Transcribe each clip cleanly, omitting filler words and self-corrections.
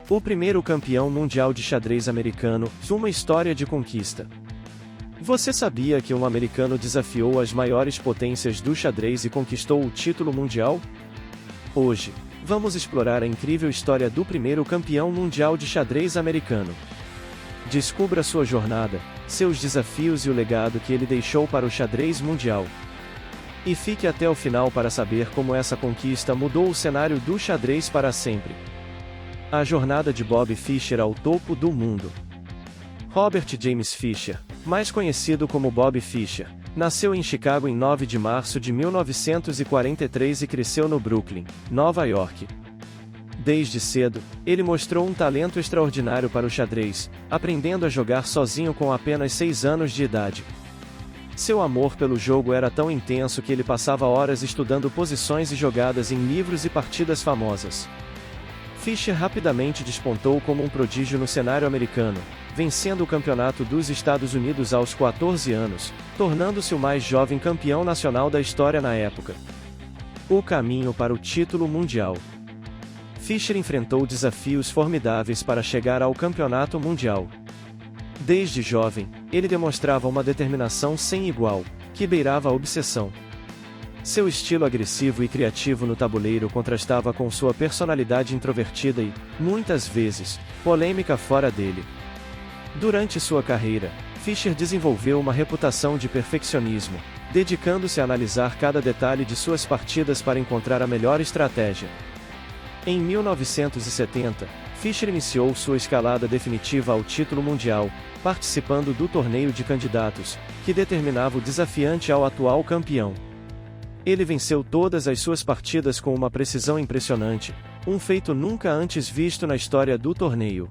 O primeiro campeão mundial de xadrez americano, uma história de conquista. Você sabia que um americano desafiou as maiores potências do xadrez e conquistou o título mundial? Hoje, vamos explorar a incrível história do primeiro campeão mundial de xadrez americano. Descubra sua jornada, seus desafios e o legado que ele deixou para o xadrez mundial. E fique até o final para saber como essa conquista mudou o cenário do xadrez para sempre. A jornada de Bob Fischer ao topo do mundo. Robert James Fischer, mais conhecido como Bob Fischer, nasceu em Chicago em 9 de março de 1943 e cresceu no Brooklyn, Nova York. Desde cedo, ele mostrou um talento extraordinário para o xadrez, aprendendo a jogar sozinho com apenas 6 anos de idade. Seu amor pelo jogo era tão intenso que ele passava horas estudando posições e jogadas em livros e partidas famosas. Fischer rapidamente despontou como um prodígio no cenário americano, vencendo o Campeonato dos Estados Unidos aos 14 anos, tornando-se o mais jovem campeão nacional da história na época. O caminho para o título mundial. Fischer enfrentou desafios formidáveis para chegar ao campeonato mundial. Desde jovem, ele demonstrava uma determinação sem igual, que beirava a obsessão. Seu estilo agressivo e criativo no tabuleiro contrastava com sua personalidade introvertida e, muitas vezes, polêmica fora dele. Durante sua carreira, Fischer desenvolveu uma reputação de perfeccionismo, dedicando-se a analisar cada detalhe de suas partidas para encontrar a melhor estratégia. Em 1970, Fischer iniciou sua escalada definitiva ao título mundial, participando do torneio de candidatos, que determinava o desafiante ao atual campeão. Ele venceu todas as suas partidas com uma precisão impressionante, um feito nunca antes visto na história do torneio.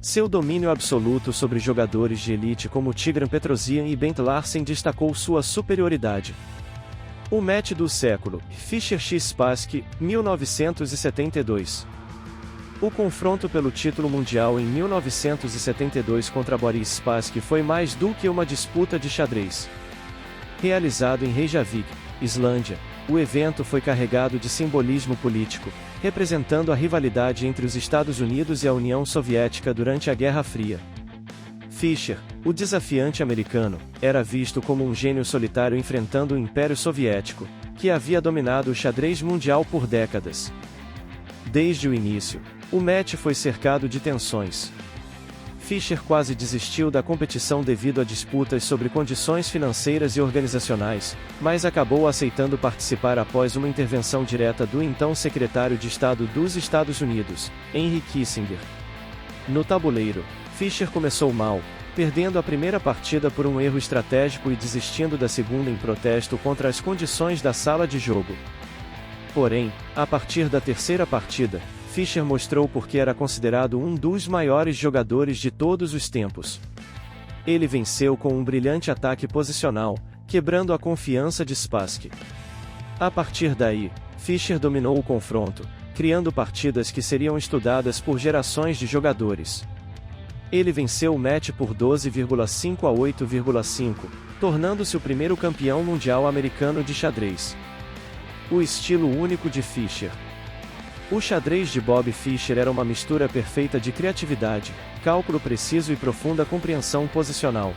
Seu domínio absoluto sobre jogadores de elite como Tigran Petrosian e Bent Larsen destacou sua superioridade. O match do século, Fischer x Spassky, 1972. O confronto pelo título mundial em 1972 contra Boris Spassky foi mais do que uma disputa de xadrez. Realizado em Reykjavik, Islândia, o evento foi carregado de simbolismo político, representando a rivalidade entre os Estados Unidos e a União Soviética durante a Guerra Fria. Fischer, o desafiante americano, era visto como um gênio solitário enfrentando o Império Soviético, que havia dominado o xadrez mundial por décadas. Desde o início, o match foi cercado de tensões. Fischer quase desistiu da competição devido a disputas sobre condições financeiras e organizacionais, mas acabou aceitando participar após uma intervenção direta do então secretário de Estado dos Estados Unidos, Henry Kissinger. No tabuleiro, Fischer começou mal, perdendo a primeira partida por um erro estratégico e desistindo da segunda em protesto contra as condições da sala de jogo. Porém, a partir da terceira partida, Fischer mostrou por que era considerado um dos maiores jogadores de todos os tempos. Ele venceu com um brilhante ataque posicional, quebrando a confiança de Spassky. A partir daí, Fischer dominou o confronto, criando partidas que seriam estudadas por gerações de jogadores. Ele venceu o match por 12,5 a 8,5, tornando-se o primeiro campeão mundial americano de xadrez. O estilo único de Fischer. O xadrez de Bob Fischer era uma mistura perfeita de criatividade, cálculo preciso e profunda compreensão posicional.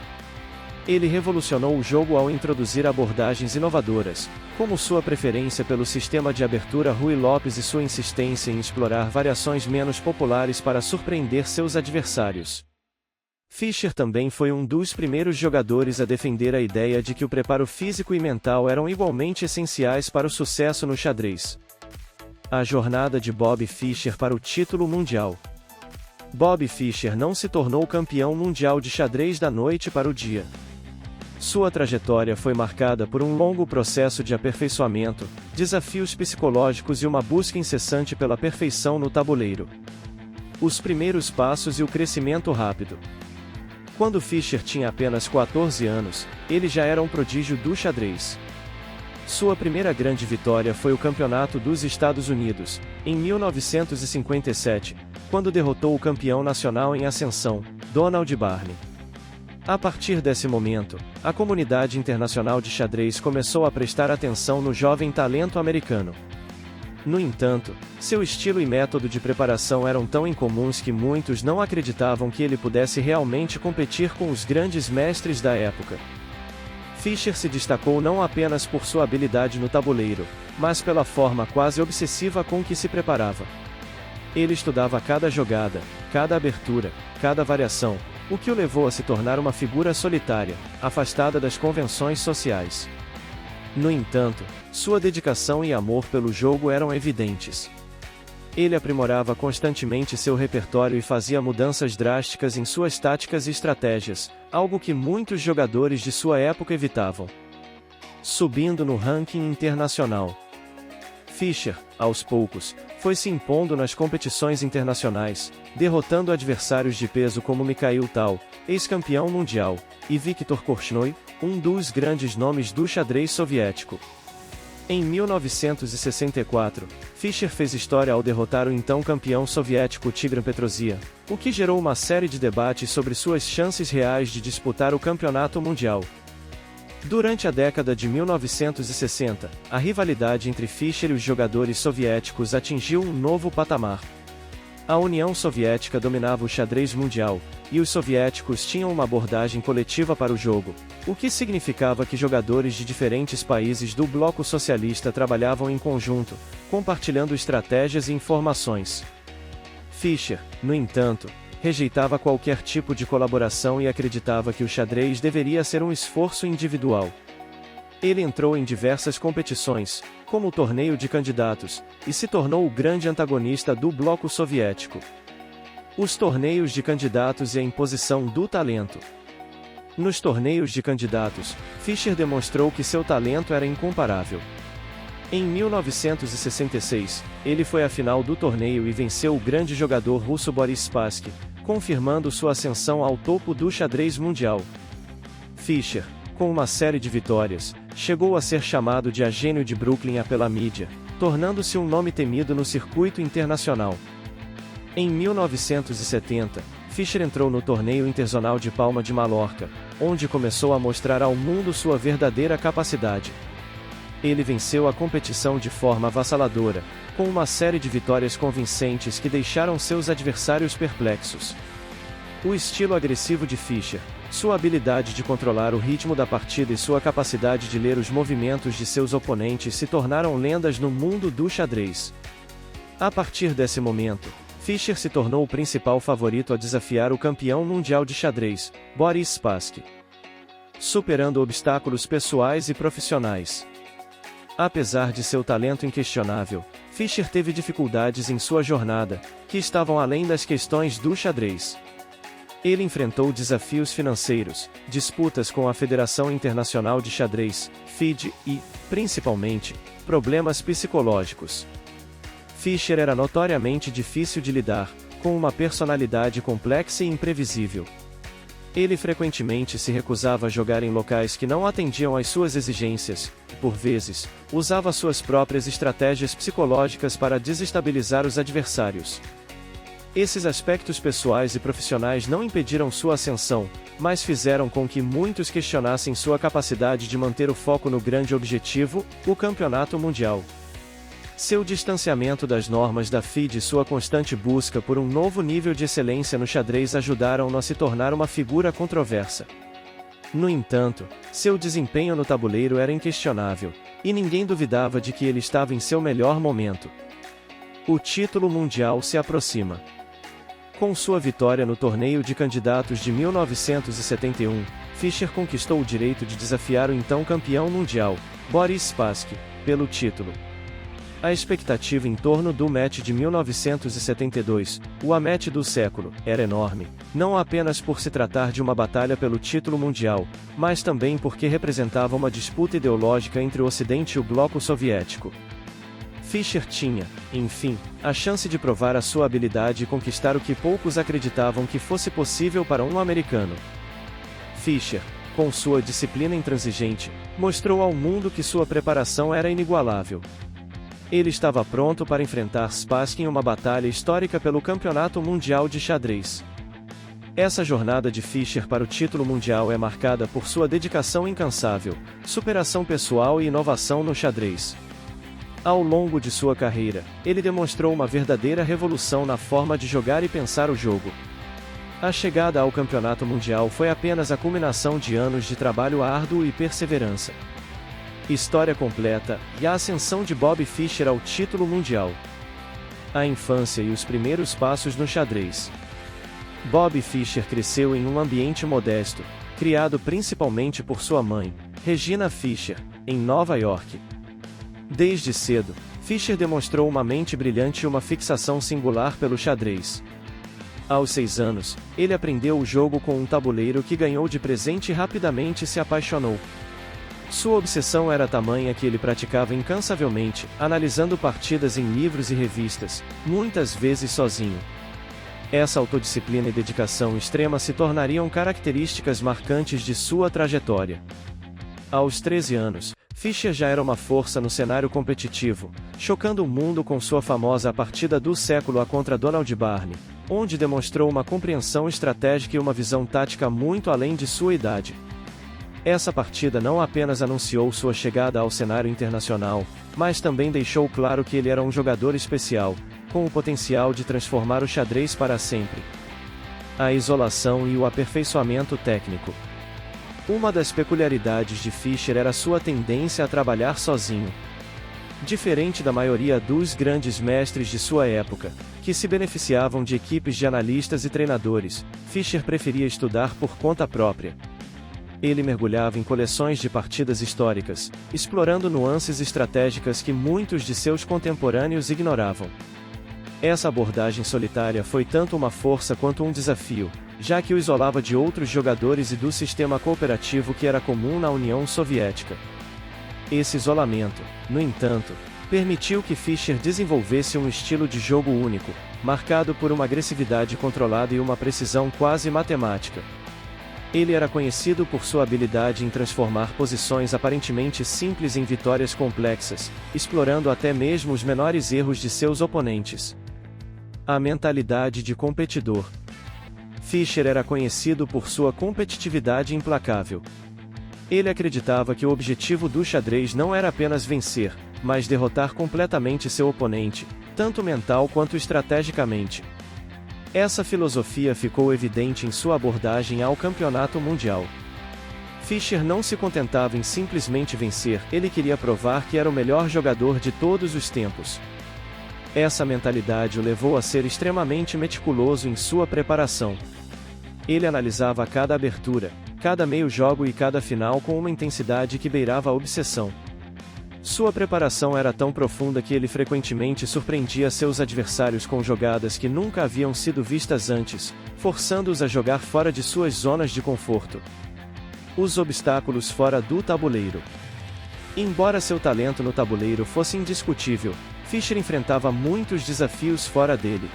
Ele revolucionou o jogo ao introduzir abordagens inovadoras, como sua preferência pelo sistema de abertura Ruy Lopes e sua insistência em explorar variações menos populares para surpreender seus adversários. Fischer também foi um dos primeiros jogadores a defender a ideia de que o preparo físico e mental eram igualmente essenciais para o sucesso no xadrez. A jornada de Bob Fischer para o título mundial. Bob Fischer não se tornou campeão mundial de xadrez da noite para o dia. Sua trajetória foi marcada por um longo processo de aperfeiçoamento, desafios psicológicos e uma busca incessante pela perfeição no tabuleiro. Os primeiros passos e o crescimento rápido. Quando Fischer tinha apenas 14 anos, ele já era um prodígio do xadrez. Sua primeira grande vitória foi o Campeonato dos Estados Unidos, em 1957, quando derrotou o campeão nacional em ascensão, Donald Barney. A partir desse momento, a comunidade internacional de xadrez começou a prestar atenção no jovem talento americano. No entanto, seu estilo e método de preparação eram tão incomuns que muitos não acreditavam que ele pudesse realmente competir com os grandes mestres da época. Fischer se destacou não apenas por sua habilidade no tabuleiro, mas pela forma quase obsessiva com que se preparava. Ele estudava cada jogada, cada abertura, cada variação, o que o levou a se tornar uma figura solitária, afastada das convenções sociais. No entanto, sua dedicação e amor pelo jogo eram evidentes. Ele aprimorava constantemente seu repertório e fazia mudanças drásticas em suas táticas e estratégias, algo que muitos jogadores de sua época evitavam. Subindo no ranking internacional, Fischer, aos poucos, foi se impondo nas competições internacionais, derrotando adversários de peso como Mikhail Tal, ex-campeão mundial, e Viktor Korchnoi, um dos grandes nomes do xadrez soviético. Em 1964, Fischer fez história ao derrotar o então campeão soviético Tigran Petrosian, o que gerou uma série de debates sobre suas chances reais de disputar o campeonato mundial. Durante a década de 1960, a rivalidade entre Fischer e os jogadores soviéticos atingiu um novo patamar. A União Soviética dominava o xadrez mundial, e os soviéticos tinham uma abordagem coletiva para o jogo, o que significava que jogadores de diferentes países do bloco socialista trabalhavam em conjunto, compartilhando estratégias e informações. Fischer, no entanto, rejeitava qualquer tipo de colaboração e acreditava que o xadrez deveria ser um esforço individual. Ele entrou em diversas competições, como o Torneio de Candidatos, e se tornou o grande antagonista do bloco soviético. Os torneios de candidatos e a imposição do talento. Nos torneios de candidatos, Fischer demonstrou que seu talento era incomparável. Em 1966, ele foi à final do torneio e venceu o grande jogador russo Boris Spassky, confirmando sua ascensão ao topo do xadrez mundial. Fischer, com uma série de vitórias, chegou a ser chamado de a gênio de Brooklyn pela mídia, tornando-se um nome temido no circuito internacional. Em 1970, Fischer entrou no torneio interzonal de Palma de Mallorca, onde começou a mostrar ao mundo sua verdadeira capacidade. Ele venceu a competição de forma avassaladora, com uma série de vitórias convincentes que deixaram seus adversários perplexos. O estilo agressivo de Fischer, sua habilidade de controlar o ritmo da partida e sua capacidade de ler os movimentos de seus oponentes se tornaram lendas no mundo do xadrez. A partir desse momento, Fischer se tornou o principal favorito a desafiar o campeão mundial de xadrez, Boris Spassky, superando obstáculos pessoais e profissionais. Apesar de seu talento inquestionável, Fischer teve dificuldades em sua jornada, que estavam além das questões do xadrez. Ele enfrentou desafios financeiros, disputas com a Federação Internacional de Xadrez, FIDE, e, principalmente, problemas psicológicos. Fischer era notoriamente difícil de lidar, com uma personalidade complexa e imprevisível. Ele frequentemente se recusava a jogar em locais que não atendiam às suas exigências, e, por vezes, usava suas próprias estratégias psicológicas para desestabilizar os adversários. Esses aspectos pessoais e profissionais não impediram sua ascensão, mas fizeram com que muitos questionassem sua capacidade de manter o foco no grande objetivo, o campeonato mundial. Seu distanciamento das normas da FIDE e sua constante busca por um novo nível de excelência no xadrez ajudaram-no a se tornar uma figura controversa. No entanto, seu desempenho no tabuleiro era inquestionável, e ninguém duvidava de que ele estava em seu melhor momento. O título mundial se aproxima. Com sua vitória no Torneio de Candidatos de 1971, Fischer conquistou o direito de desafiar o então campeão mundial, Boris Spassky, pelo título. A expectativa em torno do match de 1972, o match do século, era enorme, não apenas por se tratar de uma batalha pelo título mundial, mas também porque representava uma disputa ideológica entre o Ocidente e o bloco soviético. Fischer tinha, enfim, a chance de provar a sua habilidade e conquistar o que poucos acreditavam que fosse possível para um americano. Fischer, com sua disciplina intransigente, mostrou ao mundo que sua preparação era inigualável. Ele estava pronto para enfrentar Spassky em uma batalha histórica pelo Campeonato Mundial de Xadrez. Essa jornada de Fischer para o título mundial é marcada por sua dedicação incansável, superação pessoal e inovação no xadrez. Ao longo de sua carreira, ele demonstrou uma verdadeira revolução na forma de jogar e pensar o jogo. A chegada ao campeonato mundial foi apenas a culminação de anos de trabalho árduo e perseverança. História completa e a ascensão de Bob Fischer ao título mundial. A infância e os primeiros passos no xadrez. Bob Fischer cresceu em um ambiente modesto, criado principalmente por sua mãe, Regina Fischer, em Nova York. Desde cedo, Fischer demonstrou uma mente brilhante e uma fixação singular pelo xadrez. Aos 6 anos, ele aprendeu o jogo com um tabuleiro que ganhou de presente e rapidamente se apaixonou. Sua obsessão era tamanha que ele praticava incansavelmente, analisando partidas em livros e revistas, muitas vezes sozinho. Essa autodisciplina e dedicação extrema se tornariam características marcantes de sua trajetória. Aos 13 anos, Fischer já era uma força no cenário competitivo, chocando o mundo com sua famosa partida do século contra Donald Barney, onde demonstrou uma compreensão estratégica e uma visão tática muito além de sua idade. Essa partida não apenas anunciou sua chegada ao cenário internacional, mas também deixou claro que ele era um jogador especial, com o potencial de transformar o xadrez para sempre. A isolação e o aperfeiçoamento técnico. Uma das peculiaridades de Fischer era sua tendência a trabalhar sozinho. Diferente da maioria dos grandes mestres de sua época, que se beneficiavam de equipes de analistas e treinadores, Fischer preferia estudar por conta própria. Ele mergulhava em coleções de partidas históricas, explorando nuances estratégicas que muitos de seus contemporâneos ignoravam. Essa abordagem solitária foi tanto uma força quanto um desafio, já que o isolava de outros jogadores e do sistema cooperativo que era comum na União Soviética. Esse isolamento, no entanto, permitiu que Fischer desenvolvesse um estilo de jogo único, marcado por uma agressividade controlada e uma precisão quase matemática. Ele era conhecido por sua habilidade em transformar posições aparentemente simples em vitórias complexas, explorando até mesmo os menores erros de seus oponentes. A mentalidade de competidor. Fischer era conhecido por sua competitividade implacável. Ele acreditava que o objetivo do xadrez não era apenas vencer, mas derrotar completamente seu oponente, tanto mental quanto estrategicamente. Essa filosofia ficou evidente em sua abordagem ao campeonato mundial. Fischer não se contentava em simplesmente vencer, ele queria provar que era o melhor jogador de todos os tempos. Essa mentalidade o levou a ser extremamente meticuloso em sua preparação. Ele analisava cada abertura, cada meio-jogo e cada final com uma intensidade que beirava a obsessão. Sua preparação era tão profunda que ele frequentemente surpreendia seus adversários com jogadas que nunca haviam sido vistas antes, forçando-os a jogar fora de suas zonas de conforto. Os obstáculos fora do tabuleiro. Embora seu talento no tabuleiro fosse indiscutível, Fischer enfrentava muitos desafios fora dele.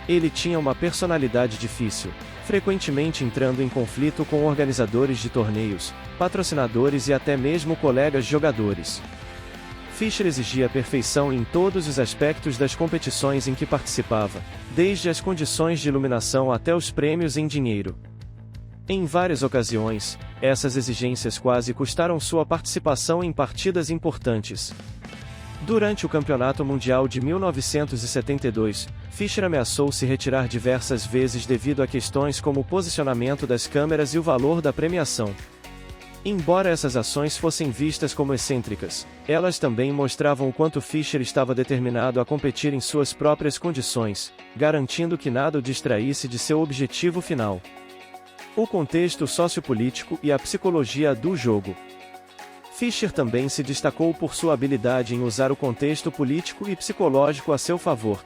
Ele tinha uma personalidade difícil, frequentemente entrando em conflito com organizadores de torneios, patrocinadores e até mesmo colegas jogadores. Fischer exigia perfeição em todos os aspectos das competições em que participava, desde as condições de iluminação até os prêmios em dinheiro. Em várias ocasiões, essas exigências quase custaram sua participação em partidas importantes. Durante o Campeonato Mundial de 1972, Fischer ameaçou se retirar diversas vezes devido a questões como o posicionamento das câmeras e o valor da premiação. Embora essas ações fossem vistas como excêntricas, elas também mostravam o quanto Fischer estava determinado a competir em suas próprias condições, garantindo que nada o distraísse de seu objetivo final. O contexto sociopolítico e a psicologia do jogo. Fischer também se destacou por sua habilidade em usar o contexto político e psicológico a seu favor.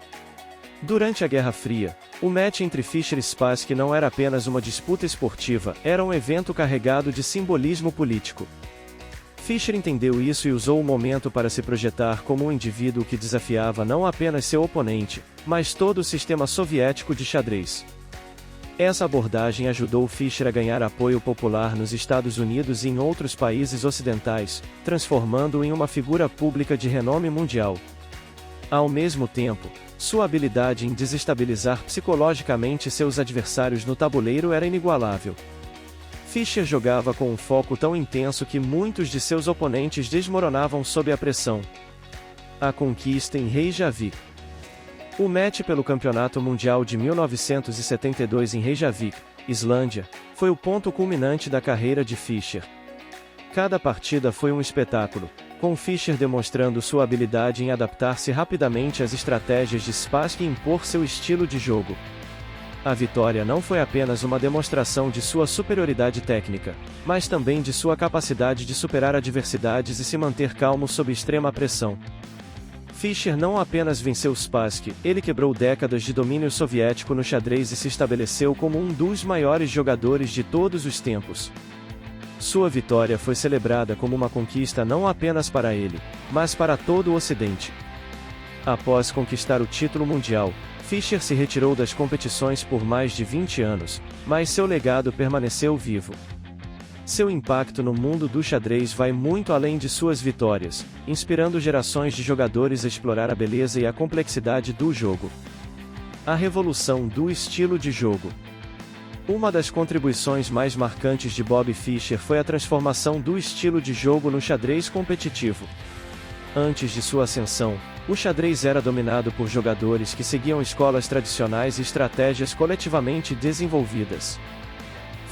Durante a Guerra Fria, o match entre Fischer e Spassky não era apenas uma disputa esportiva, era um evento carregado de simbolismo político. Fischer entendeu isso e usou o momento para se projetar como um indivíduo que desafiava não apenas seu oponente, mas todo o sistema soviético de xadrez. Essa abordagem ajudou Fischer a ganhar apoio popular nos Estados Unidos e em outros países ocidentais, transformando-o em uma figura pública de renome mundial. Ao mesmo tempo, sua habilidade em desestabilizar psicologicamente seus adversários no tabuleiro era inigualável. Fischer jogava com um foco tão intenso que muitos de seus oponentes desmoronavam sob a pressão. A conquista em Reykjavik. O match pelo Campeonato Mundial de 1972 em Reykjavik, Islândia, foi o ponto culminante da carreira de Fischer. Cada partida foi um espetáculo, com Fischer demonstrando sua habilidade em adaptar-se rapidamente às estratégias de Spassky e impor seu estilo de jogo. A vitória não foi apenas uma demonstração de sua superioridade técnica, mas também de sua capacidade de superar adversidades e se manter calmo sob extrema pressão. Fischer não apenas venceu Spassky, ele quebrou décadas de domínio soviético no xadrez e se estabeleceu como um dos maiores jogadores de todos os tempos. Sua vitória foi celebrada como uma conquista não apenas para ele, mas para todo o Ocidente. Após conquistar o título mundial, Fischer se retirou das competições por mais de 20 anos, mas seu legado permaneceu vivo. Seu impacto no mundo do xadrez vai muito além de suas vitórias, inspirando gerações de jogadores a explorar a beleza e a complexidade do jogo. A revolução do estilo de jogo. Uma das contribuições mais marcantes de Bob Fischer foi a transformação do estilo de jogo no xadrez competitivo. Antes de sua ascensão, o xadrez era dominado por jogadores que seguiam escolas tradicionais e estratégias coletivamente desenvolvidas.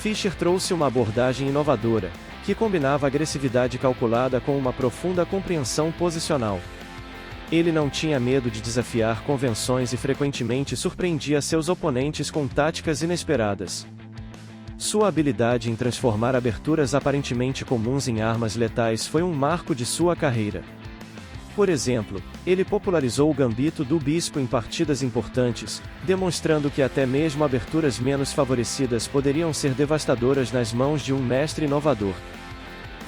Fischer trouxe uma abordagem inovadora, que combinava agressividade calculada com uma profunda compreensão posicional. Ele não tinha medo de desafiar convenções e frequentemente surpreendia seus oponentes com táticas inesperadas. Sua habilidade em transformar aberturas aparentemente comuns em armas letais foi um marco de sua carreira. Por exemplo, ele popularizou o gambito do bispo em partidas importantes, demonstrando que até mesmo aberturas menos favorecidas poderiam ser devastadoras nas mãos de um mestre inovador.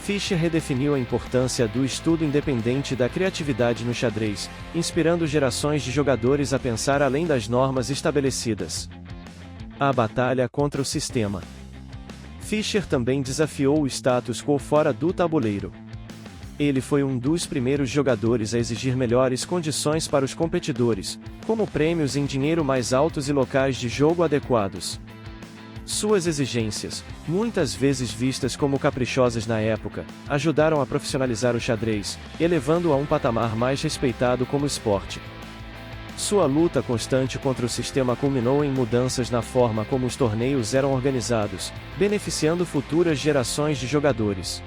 Fischer redefiniu a importância do estudo independente da criatividade no xadrez, inspirando gerações de jogadores a pensar além das normas estabelecidas. A batalha contra o sistema. Fischer também desafiou o status quo fora do tabuleiro. Ele foi um dos primeiros jogadores a exigir melhores condições para os competidores, como prêmios em dinheiro mais altos e locais de jogo adequados. Suas exigências, muitas vezes vistas como caprichosas na época, ajudaram a profissionalizar o xadrez, elevando-o a um patamar mais respeitado como esporte. Sua luta constante contra o sistema culminou em mudanças na forma como os torneios eram organizados, beneficiando futuras gerações de jogadores.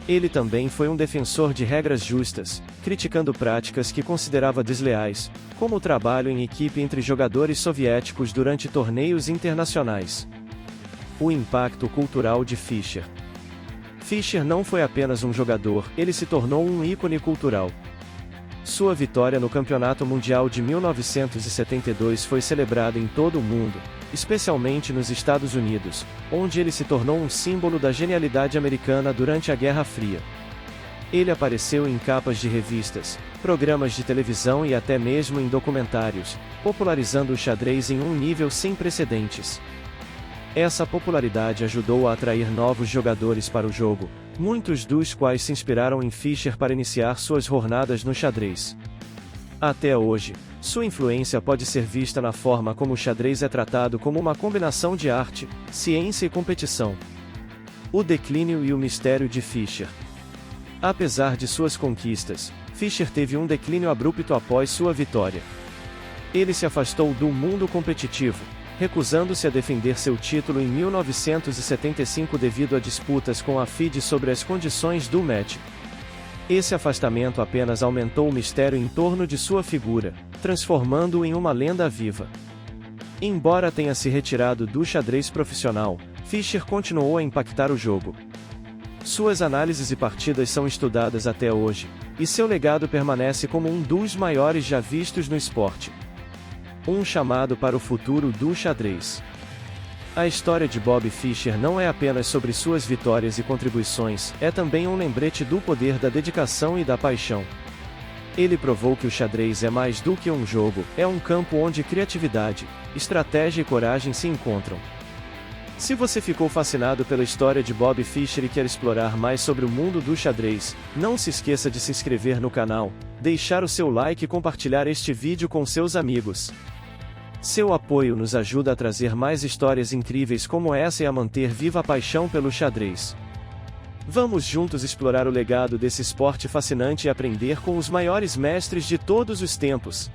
Ele também foi um defensor de regras justas, criticando práticas que considerava desleais, como o trabalho em equipe entre jogadores soviéticos durante torneios internacionais. O impacto cultural de Fischer. Fischer não foi apenas um jogador, ele se tornou um ícone cultural. Sua vitória no Campeonato Mundial de 1972 foi celebrada em todo o mundo, especialmente nos Estados Unidos, onde ele se tornou um símbolo da genialidade americana durante a Guerra Fria. Ele apareceu em capas de revistas, programas de televisão e até mesmo em documentários, popularizando o xadrez em um nível sem precedentes. Essa popularidade ajudou a atrair novos jogadores para o jogo, muitos dos quais se inspiraram em Fischer para iniciar suas jornadas no xadrez. Até hoje, sua influência pode ser vista na forma como o xadrez é tratado como uma combinação de arte, ciência e competição. O declínio e o mistério de Fischer. Apesar de suas conquistas, Fischer teve um declínio abrupto após sua vitória. Ele se afastou do mundo competitivo, recusando-se a defender seu título em 1975 devido a disputas com a FIDE sobre as condições do match. Esse afastamento apenas aumentou o mistério em torno de sua figura, transformando-o em uma lenda viva. Embora tenha se retirado do xadrez profissional, Fischer continuou a impactar o jogo. Suas análises e partidas são estudadas até hoje, e seu legado permanece como um dos maiores já vistos no esporte. Um chamado para o futuro do xadrez. A história de Bob Fischer não é apenas sobre suas vitórias e contribuições, é também um lembrete do poder da dedicação e da paixão. Ele provou que o xadrez é mais do que um jogo, é um campo onde criatividade, estratégia e coragem se encontram. Se você ficou fascinado pela história de Bob Fischer e quer explorar mais sobre o mundo do xadrez, não se esqueça de se inscrever no canal, deixar o seu like e compartilhar este vídeo com seus amigos. Seu apoio nos ajuda a trazer mais histórias incríveis como essa e a manter viva a paixão pelo xadrez. Vamos juntos explorar o legado desse esporte fascinante e aprender com os maiores mestres de todos os tempos.